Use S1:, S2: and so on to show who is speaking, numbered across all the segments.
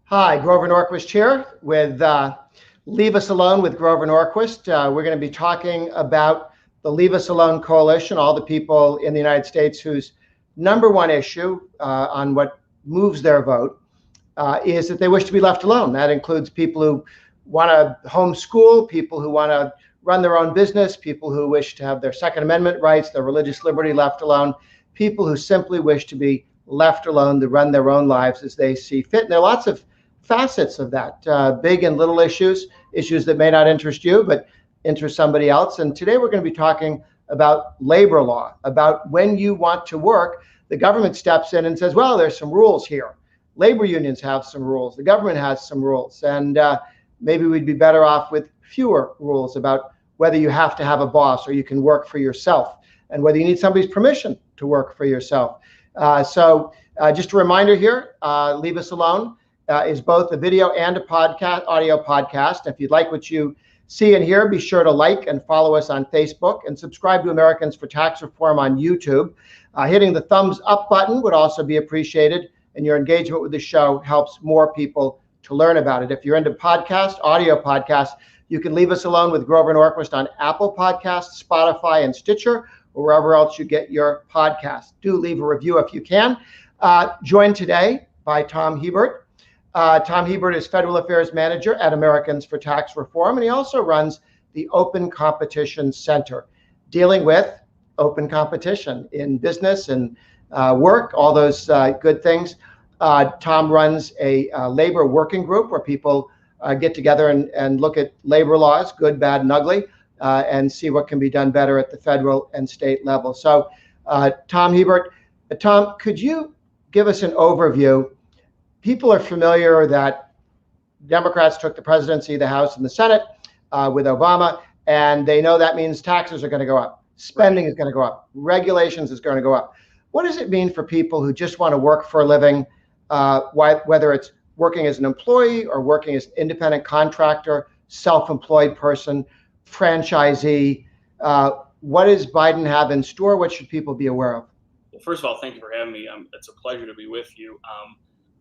S1: Hi, Grover Norquist here with Leave Us Alone with Grover Norquist. We're going to be talking about the Leave Us Alone Coalition, all the people in the United States whose number one issue on what moves their vote is that they wish to be left alone. That includes people who want to homeschool, people who want to run their own business, people who wish to have their Second Amendment rights, their religious liberty left alone, people who simply wish to be left alone to run their own lives as they see fit. And there are lots of facets of that, big and little issues that may not interest you, but interest somebody else. And today we're going to be talking about labor law, about when you want to work, the government steps in and says, well, there's some rules here. Labor unions have some rules. The government has some rules. And maybe we'd be better off with fewer rules about whether you have to have a boss or you can work for yourself, and whether you need somebody's permission to work for yourself. So just a reminder here, Leave Us Alone is both a video and a podcast, audio podcast. If you'd like what you see and hear, be sure to like and follow us on Facebook and subscribe to Americans for Tax Reform on YouTube. Hitting the thumbs up button would also be appreciated, and your engagement with the show helps more people to learn about it. If you're into audio podcasts, you can Leave Us Alone with Grover Norquist on Apple Podcasts, Spotify, and Stitcher, or wherever else you get your podcasts. Do leave a review if you can. Joined today by Tom Hebert. Tom Hebert is Federal Affairs Manager at Americans for Tax Reform, and he also runs the Open Competition Center, dealing with open competition in business and work, all those good things. Tom runs a labor working group where people get together and look at labor laws, good, bad, and ugly, and see what can be done better at the federal and state level. So, Tom Hebert, Tom, could you give us an overview? People are familiar that Democrats took the presidency, the House, and the Senate with Obama, and they know that means taxes are going to go up, spending is going to go up, regulations is going to go up. What does it mean for people who just want to work for a living, whether it's working as an employee or working as an independent contractor, self-employed person, franchisee? What does Biden have in store? What should people be aware of?
S2: Well, first of all, thank you for having me. It's a pleasure to be with you.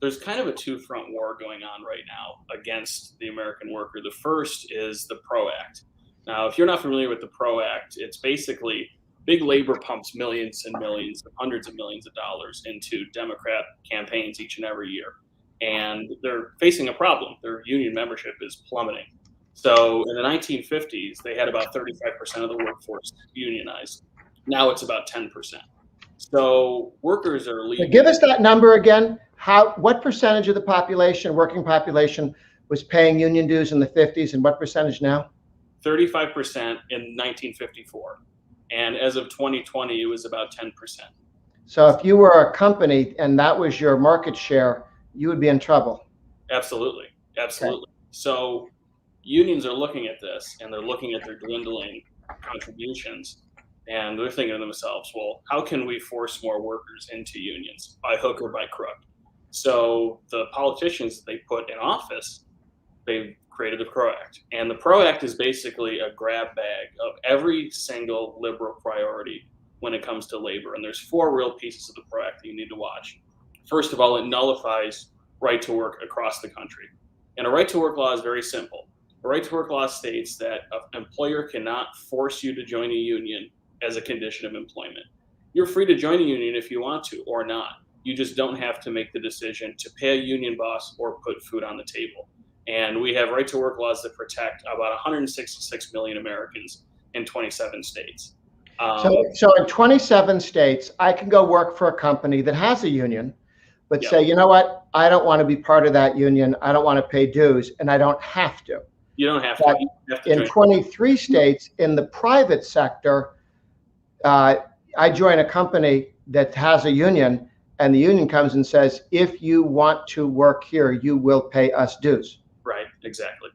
S2: There's kind of a two-front war going on right now against the American worker. The first is the PRO Act. Now, if you're not familiar with the PRO Act, it's basically big labor pumps millions and millions, hundreds of millions of dollars into Democrat campaigns each and every year. And they're facing a problem. Their union membership is plummeting. So in the 1950s, they had about 35% of the workforce unionized. Now it's about 10%. So workers are leaving.
S1: Give us that number again. What percentage of the population, working population, was paying union dues in the 50s, and what percentage now?
S2: 35% in 1954. And as of 2020, it was about 10%.
S1: So if you were a company and that was your market share, you would be in trouble.
S2: Absolutely. Absolutely. Okay. So unions are looking at this, and they're looking at their dwindling contributions, and they're thinking to themselves, well, how can we force more workers into unions by hook or by crook? So the politicians that they put in office, they've created the PRO Act. And the PRO Act is basically a grab bag of every single liberal priority when it comes to labor. And there's four real pieces of the PRO Act that you need to watch. First of all, it nullifies right to work across the country. And a right to work law is very simple. A right to work law states that an employer cannot force you to join a union as a condition of employment. You're free to join a union if you want to or not. You just don't have to make the decision to pay a union boss or put food on the table. And we have right to work laws that protect about 166 million Americans in 27 states.
S1: So in 27 states, I can go work for a company that has a union, but say, you know what? I don't want to be part of that union. I don't want to pay dues, and I don't have to.
S2: You don't have to.
S1: In 23 states in the private sector, I join a company that has a union, and the union comes and says, if you want to work here, you will pay us dues.
S2: Right, exactly.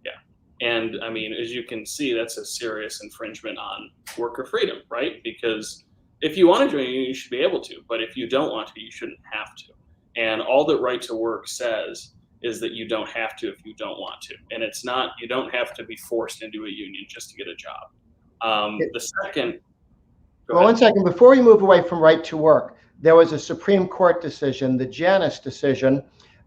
S2: Yeah. And I mean, as you can see, that's a serious infringement on worker freedom, right? Because if you want to join a union, you should be able to. But if you don't want to, you shouldn't have to. And all that right to work says is that you don't have to if you don't want to. And it's not, you don't have to be forced into a union just to get a job. The second.
S1: Well, one second, before we move away from right to work, there was a Supreme Court decision, the Janus decision,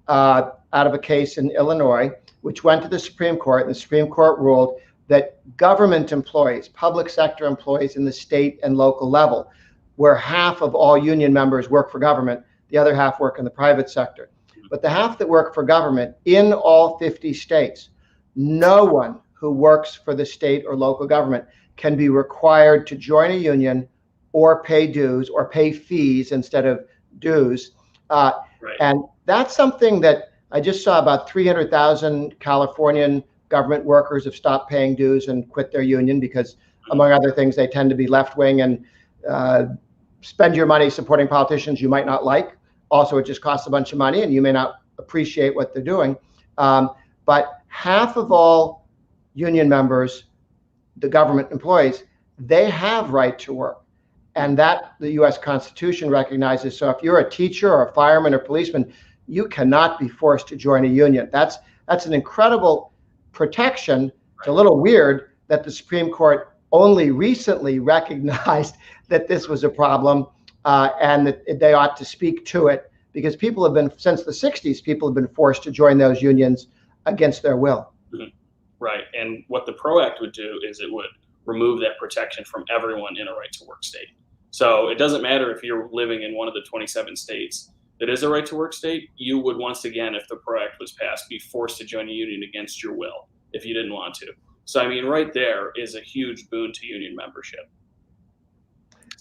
S1: out of a case in Illinois, which went to the Supreme Court, and the Supreme Court ruled that government employees, public sector employees in the state and local level, where half of all union members work for government, the other half work in the private sector. But the half that work for government in all 50 states, no one who works for the state or local government can be required to join a union or pay dues or pay fees instead of dues.
S2: Right.
S1: And that's something that I just saw. About 300,000 Californian government workers have stopped paying dues and quit their union because, among other things, they tend to be left-wing and spend your money supporting politicians you might not like. Also, it just costs a bunch of money and you may not appreciate what they're doing. But half of all union members, the government employees, they have right to work. And that the US Constitution recognizes. So if you're a teacher or a fireman or policeman, you cannot be forced to join a union. That's an incredible protection. It's a little weird that the Supreme Court only recently recognized that this was a problem and that they ought to speak to it, because people have been, since the 60s, people have been forced to join those unions against their will.
S2: Mm-hmm. Right. And what the PRO Act would do is it would remove that protection from everyone in a right to work state. So it doesn't matter if you're living in one of the 27 states that is a right to work state, you would once again, if the PRO Act was passed, be forced to join a union against your will if you didn't want to. So, I mean, right there is a huge boon to union membership.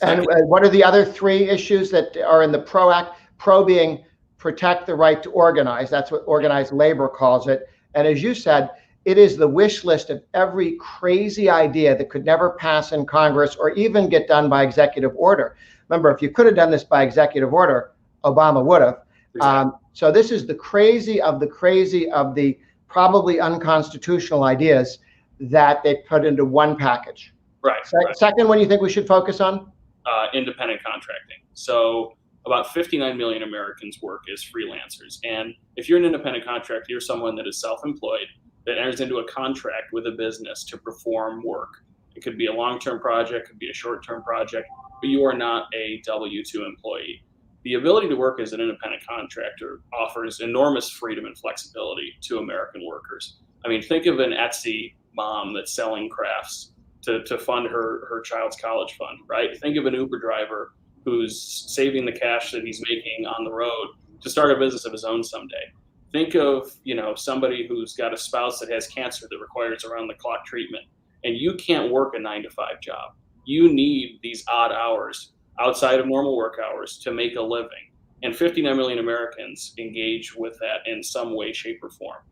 S1: And what are the other three issues that are in the PRO Act? PRO being protect the right to organize. That's what organized labor calls it. And as you said, it is the wish list of every crazy idea that could never pass in Congress or even get done by executive order. Remember, if you could have done this by executive order, Obama would have. Exactly. So this is the crazy of the probably unconstitutional ideas that they put into one package.
S2: Right.
S1: Second one you think we should focus on?
S2: Independent contracting. So about 59 million Americans work as freelancers. And if you're an independent contractor, you're someone that is self-employed, that enters into a contract with a business to perform work. It could be a long-term project, could be a short-term project, but you are not a W-2 employee. The ability to work as an independent contractor offers enormous freedom and flexibility to American workers. I mean, think of an Etsy mom that's selling crafts to fund her child's college fund, right? Think of an Uber driver who's saving the cash that he's making on the road to start a business of his own someday. Think of, somebody who's got a spouse that has cancer that requires around-the-clock treatment, and you can't work a 9-to-5 job. You need these odd hours outside of normal work hours to make a living. And 59 million Americans engage with that in some way, shape, or form.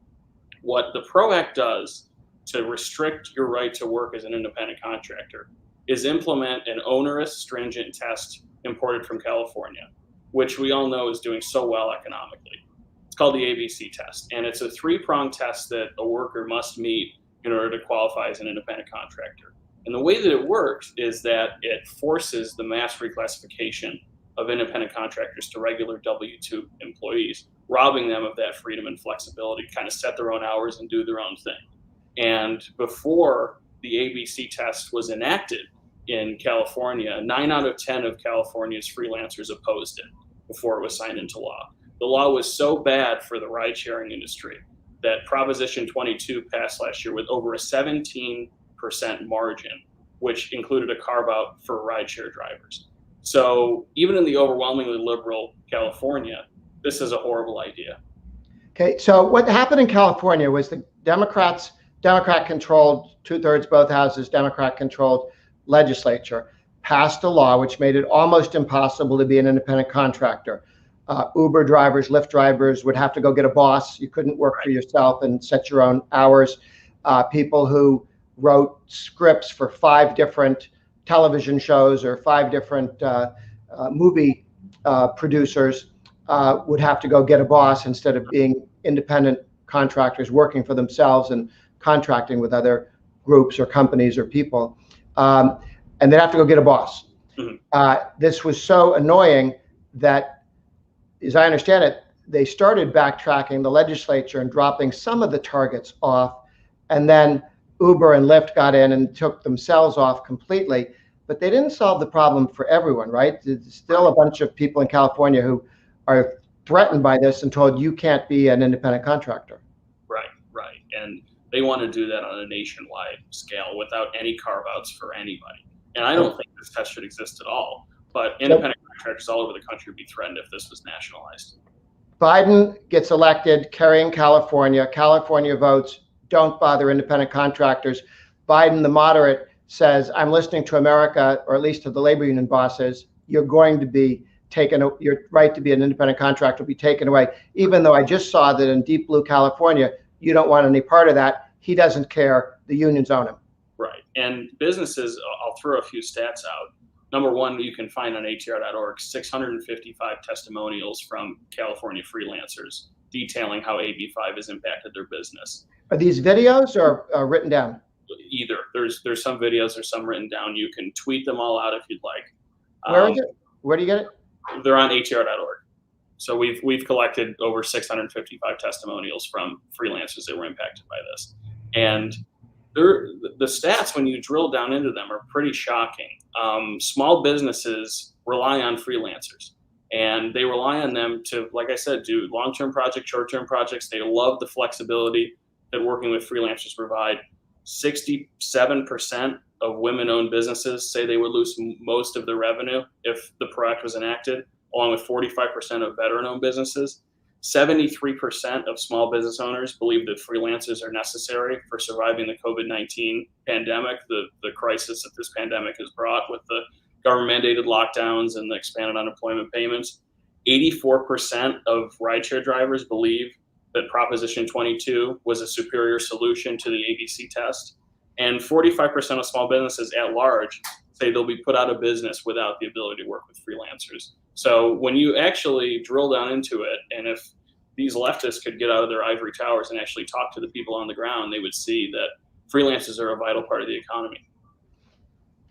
S2: What the PRO Act does to restrict your right to work as an independent contractor is implement an onerous, stringent test imported from California, which we all know is doing so well economically. It's called the ABC test, and it's a 3-pronged test that a worker must meet in order to qualify as an independent contractor. And the way that it works is that it forces the mass reclassification of independent contractors to regular W-2 employees, robbing them of that freedom and flexibility to kind of set their own hours and do their own thing. And before the ABC test was enacted in California, 9 out of 10 of California's freelancers opposed it before it was signed into law. The law was so bad for the ride-sharing industry that Proposition 22 passed last year with over a 17% margin, which included a carve-out for rideshare drivers. So even in the overwhelmingly liberal California, this is a horrible idea.
S1: Okay, so what happened in California was the Democrat-controlled, 2/3 both houses, Democrat-controlled legislature passed a law which made it almost impossible to be an independent contractor. Uber drivers, Lyft drivers would have to go get a boss. You couldn't work for yourself and set your own hours. People who wrote scripts for 5 different television shows or 5 different movie producers would have to go get a boss instead of being independent contractors working for themselves and contracting with other groups or companies or people. And they'd have to go get a boss. Mm-hmm. This was so annoying that, as I understand it, they started backtracking the legislature and dropping some of the targets off. And then Uber and Lyft got in and took themselves off completely. But they didn't solve the problem for everyone, right? There's still a bunch of people in California who are threatened by this and told you can't be an independent contractor.
S2: Right. And they want to do that on a nationwide scale without any carve-outs for anybody. And I don't think this test should exist at all. But independent contractors all over the country would be threatened if this was nationalized.
S1: Biden gets elected, carrying California. California votes, don't bother independent contractors. Biden, the moderate, says, I'm listening to America, or at least to the labor union bosses. You're going to be taken, your right to be an independent contractor will be taken away. Even though I just saw that in deep blue California, you don't want any part of that. He doesn't care. The unions own him.
S2: Right. And businesses, I'll throw a few stats out. Number one, you can find on ATR.org 655 testimonials from California freelancers detailing how AB5 has impacted their business.
S1: Are these videos or written down?
S2: Either. There's some videos, there's some written down. You can tweet them all out if you'd like.
S1: Where is it? Where do you get it?
S2: They're on ATR.org. So we've collected over 655 testimonials from freelancers that were impacted by this. And the stats, when you drill down into them, are pretty shocking. Small businesses rely on freelancers, and they rely on them to, like I said, do long-term projects, short-term projects. They love the flexibility that working with freelancers provide. 67% of women-owned businesses say they would lose most of their revenue if the PRO Act was enacted, along with 45% of veteran-owned businesses. 73% of small business owners believe that freelancers are necessary for surviving the COVID-19 pandemic, the crisis that this pandemic has brought with the government-mandated lockdowns and the expanded unemployment payments. 84% of rideshare drivers believe that Proposition 22 was a superior solution to the ABC test. And 45% of small businesses at large say they'll be put out of business without the ability to work with freelancers. So when you actually drill down into it, and if these leftists could get out of their ivory towers and actually talk to the people on the ground, they would see that freelancers are a vital part of the economy.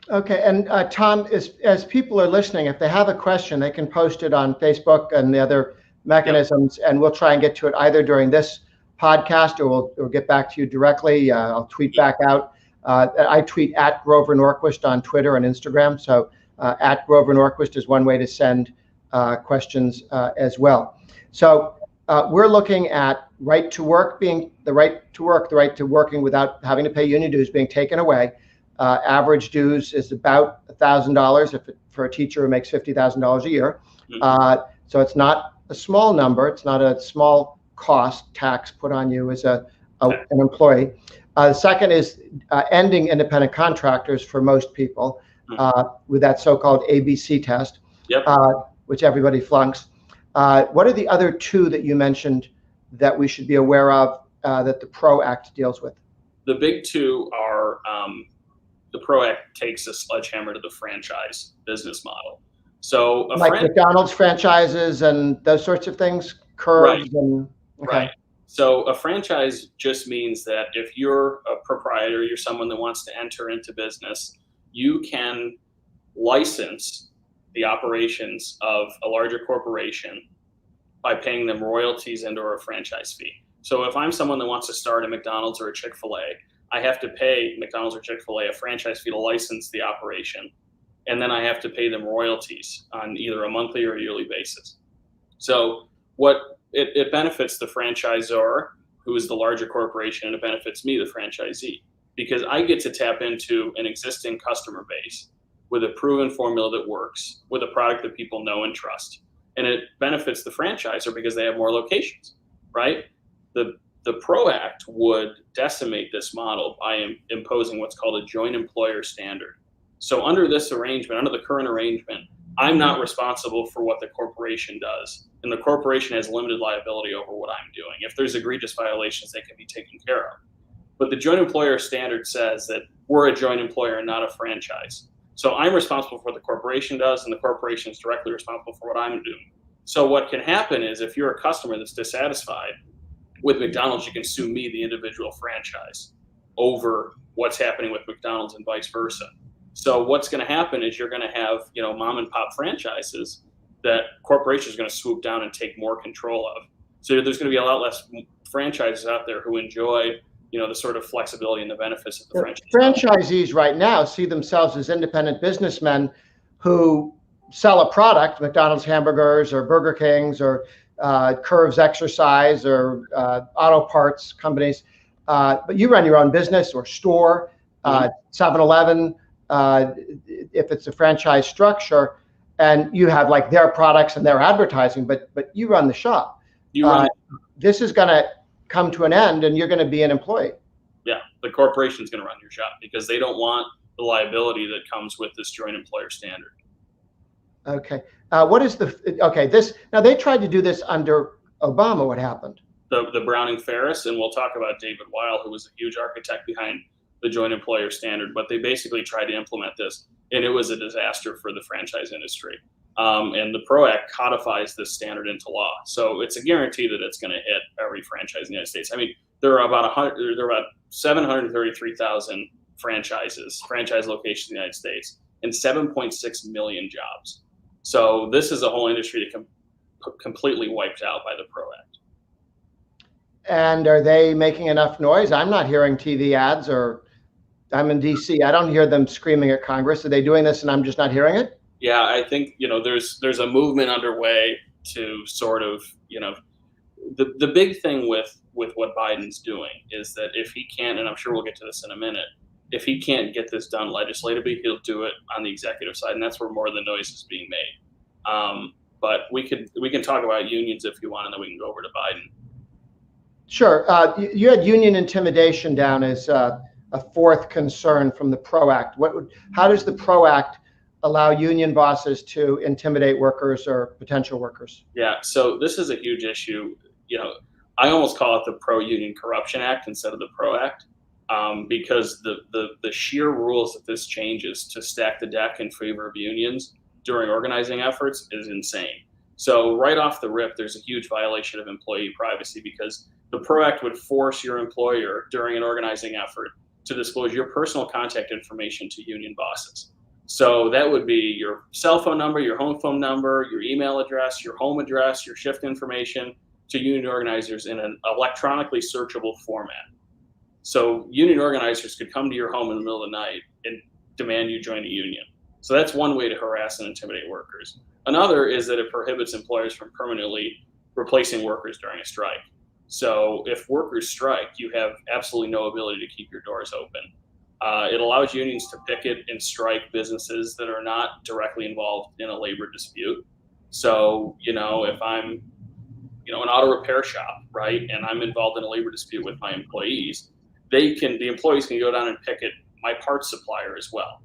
S1: Okay, and Tom, as people are listening, if they have a question, they can post it on Facebook and the other mechanisms, and we'll try and get to it either during this podcast or we'll get back to you directly. I'll tweet back out. I tweet at Grover Norquist on Twitter and Instagram. So at Grover Norquist is one way to send questions as well. So we're looking at right to work being the right to working without having to pay union dues being taken away. Average dues is about $1,000 for a teacher who makes $50,000 a year. So it's not a small number. It's not a small cost tax put on you as an employee. The second is ending independent contractors for most people with that so-called ABC test, which everybody flunks. What are the other two that you mentioned that we should be aware of that the PRO Act deals with?
S2: The big two are the PRO Act takes a sledgehammer to the franchise business model. So
S1: like McDonald's franchises and those sorts of things, curbs and
S2: Right. So a franchise just means that if you're a proprietor, you're someone that wants to enter into business, you can license the operations of a larger corporation by paying them royalties and or a franchise fee. So if I'm someone that wants to start a McDonald's or a Chick-fil-A, I have to pay McDonald's or Chick-fil-A a franchise fee to license the operation. And then I have to pay them royalties on either a monthly or a yearly basis. So it benefits the franchisor, who is the larger corporation, and it benefits me, the franchisee, because I get to tap into an existing customer base with a proven formula that works, with a product that people know and trust. And it benefits the franchisor because they have more locations, right? The PRO Act would decimate this model by imposing what's called a joint employer standard. So under this arrangement, under the current arrangement, I'm not responsible for what the corporation does, and the corporation has limited liability over what I'm doing. If there's egregious violations, they can be taken care of. But the joint employer standard says that we're a joint employer and not a franchise. So I'm responsible for what the corporation does, and the corporation is directly responsible for what I'm doing. So what can happen is if you're a customer that's dissatisfied with McDonald's, you can sue me, the individual franchise, over what's happening with McDonald's and vice versa. So what's going to happen is you're going to have, mom and pop franchises that corporations are going to swoop down and take more control of. So there's going to be a lot less franchises out there who enjoy, the sort of flexibility and the benefits of the franchise.
S1: Franchisees right now see themselves as independent businessmen who sell a product, McDonald's hamburgers or Burger King's or Curves Exercise or auto parts companies, but you run your own business or store, 7-Eleven, if it's a franchise structure, and you have like their products and their advertising, but you run the shop. This is going to come to an end, and you're going to be an employee.
S2: Yeah, the corporation's going to run your shop because they don't want the liability that comes with this joint employer standard.
S1: Okay. What is this? Now they tried to do this under Obama. What happened?
S2: The Browning-Ferris, and we'll talk about David Weil, who was a huge architect behind the joint employer standard, but they basically tried to implement this, and it was a disaster for the franchise industry. And the PRO Act codifies this standard into law, so it's a guarantee that it's going to hit every franchise in the United States. I mean, there are about 733,000 franchise locations in the United States, and 7.6 million jobs. So this is a whole industry that completely wiped out by the PRO Act.
S1: And are they making enough noise? I'm not hearing TV ads, or I'm in DC. I don't hear them screaming at Congress. Are they doing this and I'm just not hearing it?
S2: Yeah, I think, there's a movement underway to sort of, the big thing with what Biden's doing is that if he can't, and I'm sure we'll get to this in a minute, if he can't get this done legislatively, he'll do it on the executive side, and that's where more of the noise is being made. But we can talk about unions if you want, and then we can go over to Biden.
S1: Sure. You had union intimidation down as a fourth concern from the PRO Act. How does the PRO Act allow union bosses to intimidate workers or potential workers?
S2: Yeah, so this is a huge issue. I almost call it the Pro-Union Corruption Act instead of the PRO Act. Because the sheer rules that this changes to stack the deck in favor of unions during organizing efforts is insane. So right off the rip, there's a huge violation of employee privacy because the PRO Act would force your employer during an organizing effort to disclose your personal contact information to union bosses. So that would be your cell phone number, your home phone number, your email address, your home address, your shift information to union organizers in an electronically searchable format. So union organizers could come to your home in the middle of the night and demand you join a union. So that's one way to harass and intimidate workers. Another is that it prohibits employers from permanently replacing workers during a strike. So if workers strike, you have absolutely no ability to keep your doors open. It allows unions to picket and strike businesses that are not directly involved in a labor dispute. So, if I'm, an auto repair shop, right, and I'm involved in a labor dispute with my employees, the employees can go down and picket my parts supplier as well.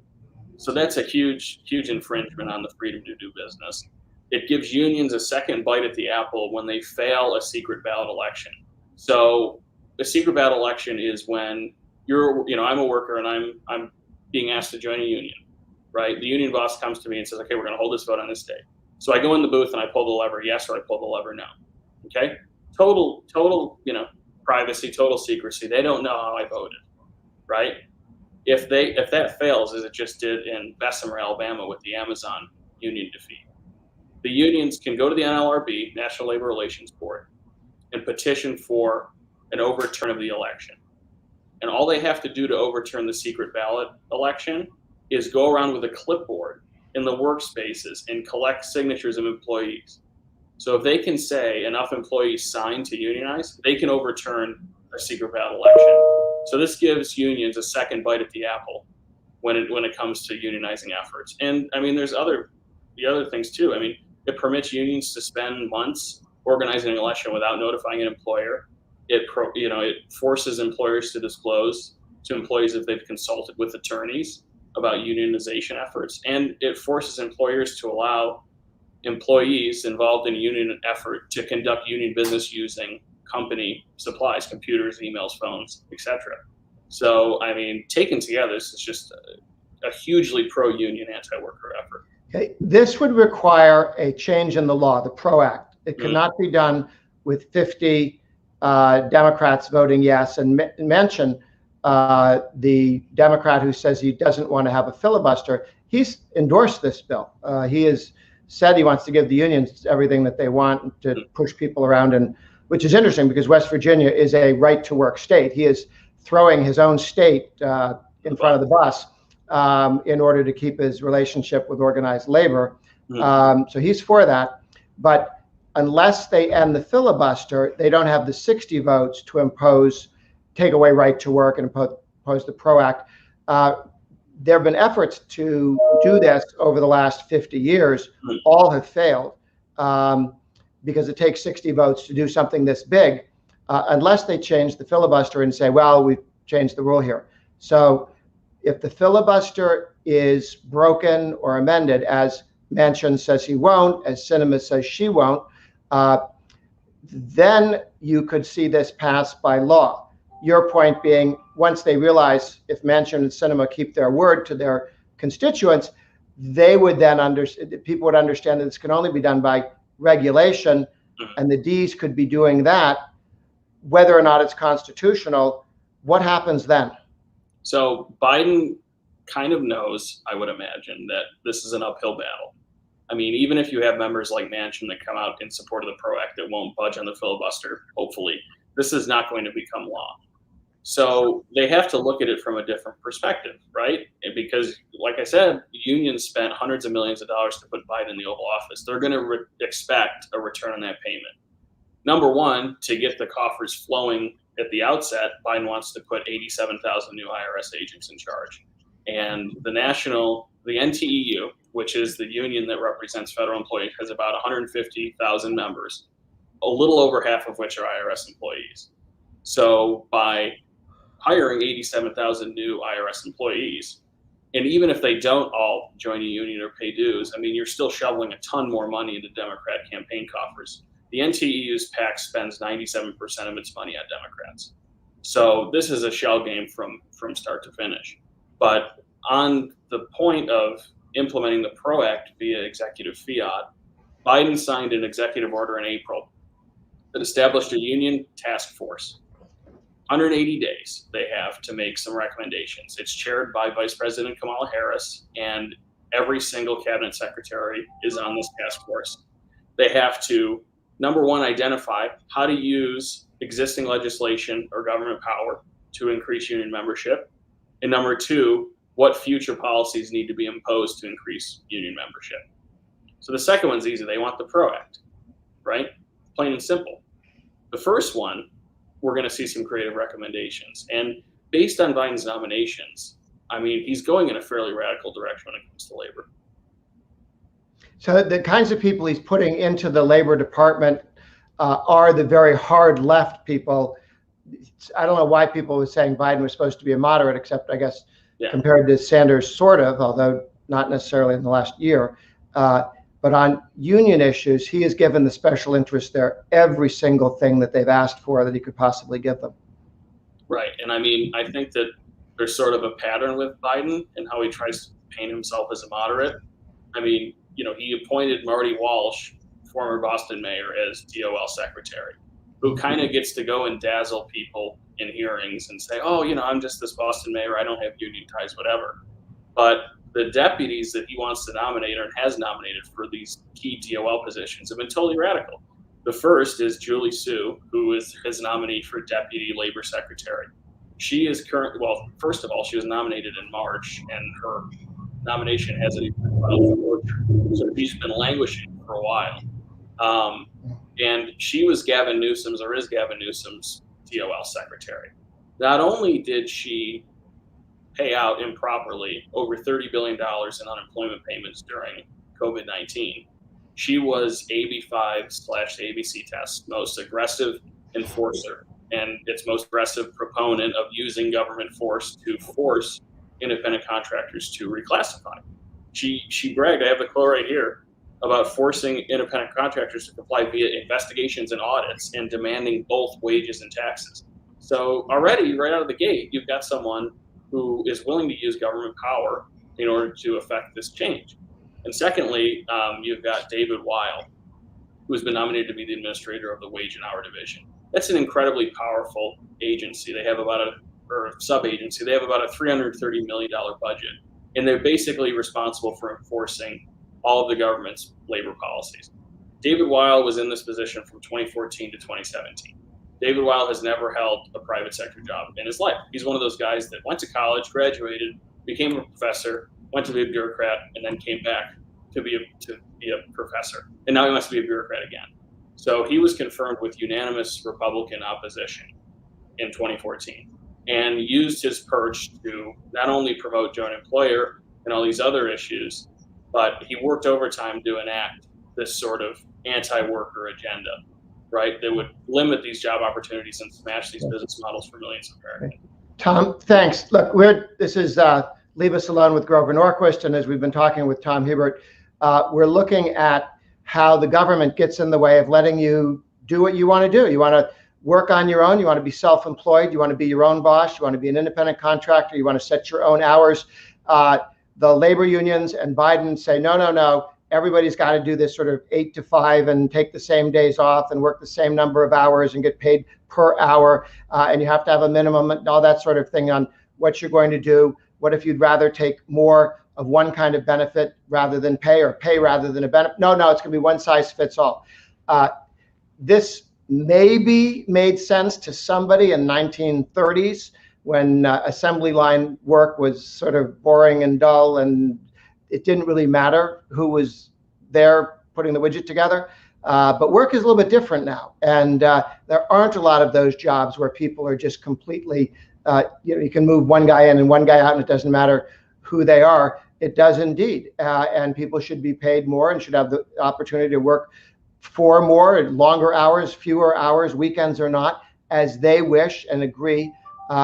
S2: So that's a huge, huge infringement on the freedom to do business. It gives unions a second bite at the apple when they fail a secret ballot election. So a secret ballot election is when I'm a worker and I'm being asked to join a union, right? The union boss comes to me and says, okay, we're going to hold this vote on this day. So I go in the booth and I pull the lever yes, or I pull the lever no. Okay, total, privacy, total secrecy. They don't know how I voted, right? If that fails, as it just did in Bessemer, Alabama, with the Amazon union defeat, the unions can go to the NLRB, National Labor Relations Board, and petition for an overturn of the election. And all they have to do to overturn the secret ballot election is go around with a clipboard in the workspaces and collect signatures of employees. So if they can say enough employees signed to unionize, they can overturn a secret ballot election. So this gives unions a second bite at the apple when it comes to unionizing efforts. And I mean, there's the other things too. I mean, it permits unions to spend months organizing an election without notifying an employer. It forces employers to disclose to employees if they've consulted with attorneys about unionization efforts, and it forces employers to allow employees involved in a union effort to conduct union business using company supplies, computers, emails, phones, etc. So, I mean, taken together, this is just a hugely pro-union, anti-worker effort.
S1: Okay, this would require a change in the law, the PRO Act. It cannot be done with 50 Democrats voting yes, and mention the Democrat who says he doesn't want to have a filibuster. He's endorsed this bill. He has said he wants to give the unions everything that they want to push people around, and which is interesting because West Virginia is a right-to-work state. He is throwing his own state in front of the bus in order to keep his relationship with organized labor. So he's for that. But unless they end the filibuster, they don't have the 60 votes to take away right to work and impose the PRO Act. There have been efforts to do this over the last 50 years. All have failed because it takes 60 votes to do something this big, unless they change the filibuster and say, well, we've changed the rule here. So if the filibuster is broken or amended, as Manchin says he won't, as Sinema says she won't, then you could see this passed by law. Your point being, once they realize if Manchin and Sinema keep their word to their constituents, they would then people would understand that this can only be done by regulation, and the Ds could be doing that, whether or not it's constitutional. What happens then?
S2: So Biden kind of knows, I would imagine, that this is an uphill battle. I mean, even if you have members like Manchin that come out in support of the PRO Act that won't budge on the filibuster, hopefully, this is not going to become law. So they have to look at it from a different perspective, right? And because, like I said, unions spent hundreds of millions of dollars to put Biden in the Oval Office. They're going to expect a return on that payment. Number one, to get the coffers flowing at the outset, Biden wants to put 87,000 new IRS agents in charge. And the NTEU, which is the union that represents federal employees, has about 150,000 members, a little over half of which are IRS employees. So by hiring 87,000 new IRS employees, and even if they don't all join a union or pay dues, I mean, you're still shoveling a ton more money into Democrat campaign coffers. The NTEU's PAC spends 97% of its money on Democrats. So this is a shell game from start to finish. But on the point of implementing the PRO Act via executive fiat, Biden signed an executive order in April that established a union task force. 180 days they have to make some recommendations. It's chaired by Vice President Kamala Harris, and every single cabinet secretary is on this task force. They have to, number one, identify how to use existing legislation or government power to increase union membership. And number two, what future policies need to be imposed to increase union membership. So the second one's easy. They want the PRO Act, right? Plain and simple. The first one, we're going to see some creative recommendations. And based on Biden's nominations, I mean, he's going in a fairly radical direction when it comes to labor.
S1: So the kinds of people he's putting into the Labor Department are the very hard left people. I don't know why people were saying Biden was supposed to be a moderate, except I guess compared to Sanders, sort of, although not necessarily in the last year. But on union issues, he has given the special interest there every single thing that they've asked for that he could possibly give them.
S2: Right. And I mean, I think that there's sort of a pattern with Biden and how he tries to paint himself as a moderate. I mean, you know, he appointed Marty Walsh, former Boston mayor, as DOL secretary, who kind of gets to go and dazzle people in hearings and say, oh, you know, I'm just this Boston mayor, I don't have union ties, whatever. But the deputies that he wants to nominate or has nominated for these key DOL positions have been totally radical. The first is Julie Su, who is his nominee for deputy labor secretary. She is first of all, she was nominated in March, and her nomination hasn't even been filed for closure. So she's been languishing for a while. And she was Gavin Newsom's DOL secretary. Not only did she pay out improperly over $30 billion in unemployment payments during COVID-19, she was AB5/ABC test's most aggressive enforcer and its most aggressive proponent of using government force to force independent contractors to reclassify. She bragged, I have the quote right here, about forcing independent contractors to comply via investigations and audits and demanding both wages and taxes. So already, right out of the gate, you've got someone who is willing to use government power in order to affect this change. And secondly, you've got David Weil, who's been nominated to be the administrator of the Wage and Hour Division. That's an incredibly powerful agency. They have sub-agency. They have about a $330 million budget, and they're basically responsible for enforcing all of the government's labor policies. David Weil was in this position from 2014 to 2017. David Weil has never held a private sector job in his life. He's one of those guys that went to college, graduated, became a professor, went to be a bureaucrat, and then came back to be be a professor, and now he wants to be a bureaucrat again. So he was confirmed with unanimous Republican opposition in 2014, and used his perch to not only promote joint employer and all these other issues, but he worked overtime to enact this sort of anti-worker agenda, right? That would limit these job opportunities and smash these business models for millions of Americans.
S1: Tom, thanks. Look, this is Leave Us Alone with Grover Norquist, and as we've been talking with Tom Hebert, we're looking at how the government gets in the way of letting you do what you want to do. You want to work on your own. You want to be self-employed. You want to be your own boss. You want to be an independent contractor. You want to set your own hours. The labor unions and Biden say, no, no, no. Everybody's got to do this sort of 8 to 5 and take the same days off and work the same number of hours and get paid per hour. And you have to have a minimum and all that sort of thing on what you're going to do. What if you'd rather take more of one kind of benefit rather than pay, or pay rather than a benefit? No, it's going to be one size fits all. This maybe made sense to somebody in 1930s when assembly line work was sort of boring and dull, and it didn't really matter who was there putting the widget together. But work is a little bit different now, and there aren't a lot of those jobs where people are just completely, you can move one guy in and one guy out, and it doesn't matter who they are. It does indeed, and people should be paid more and should have the opportunity to work for more, longer hours, fewer hours, weekends or not, as they wish and agree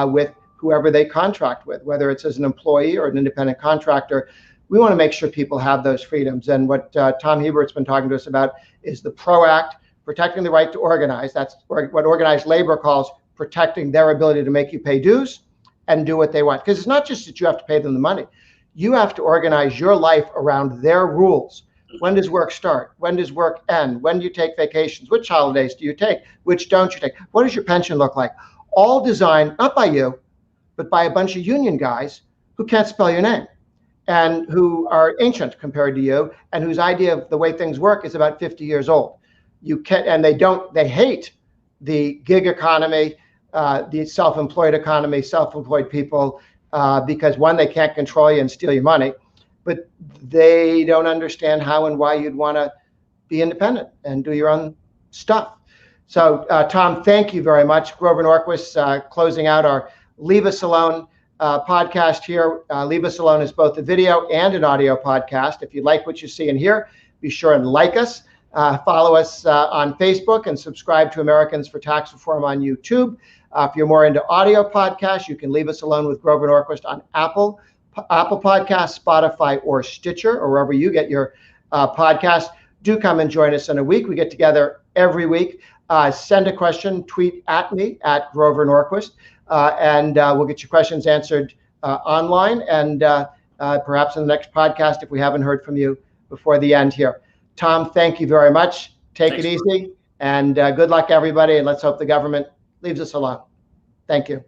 S1: with whoever they contract with, whether it's as an employee or an independent contractor. We want to make sure people have those freedoms. And what Tom Hebert's been talking to us about is the PRO Act, protecting the right to organize. That's what organized labor calls protecting their ability to make you pay dues and do what they want. Because it's not just that you have to pay them the money. You have to organize your life around their rules. When does work start? When does work end? When do you take vacations? Which holidays do you take? Which don't you take? What does your pension look like? All designed, not by you, but by a bunch of union guys who can't spell your name and who are ancient compared to you, and whose idea of the way things work is about 50 years old. They hate the gig economy, the self-employed economy, self-employed people, because one, they can't control you and steal your money, but they don't understand how and why you'd want to be independent and do your own stuff. So Tom, thank you very much. Grover Norquist, closing out our Leave Us Alone podcast here. Leave Us Alone is both a video and an audio podcast. If you like what you see and hear, be sure and like us. Follow us on Facebook and subscribe to Americans for Tax Reform on YouTube. If you're more into audio podcasts, you can Leave Us Alone with Grover Norquist on Apple Podcasts, Spotify, or Stitcher, or wherever you get your podcasts. Do come and join us in a week. We get together every week. Send a question, tweet at me at Grover Norquist, and we'll get your questions answered online, and perhaps in the next podcast if we haven't heard from you before the end here. Tom, thank you very much. Take it easy, and good luck, everybody, and let's hope the government leaves us alone. Thank you.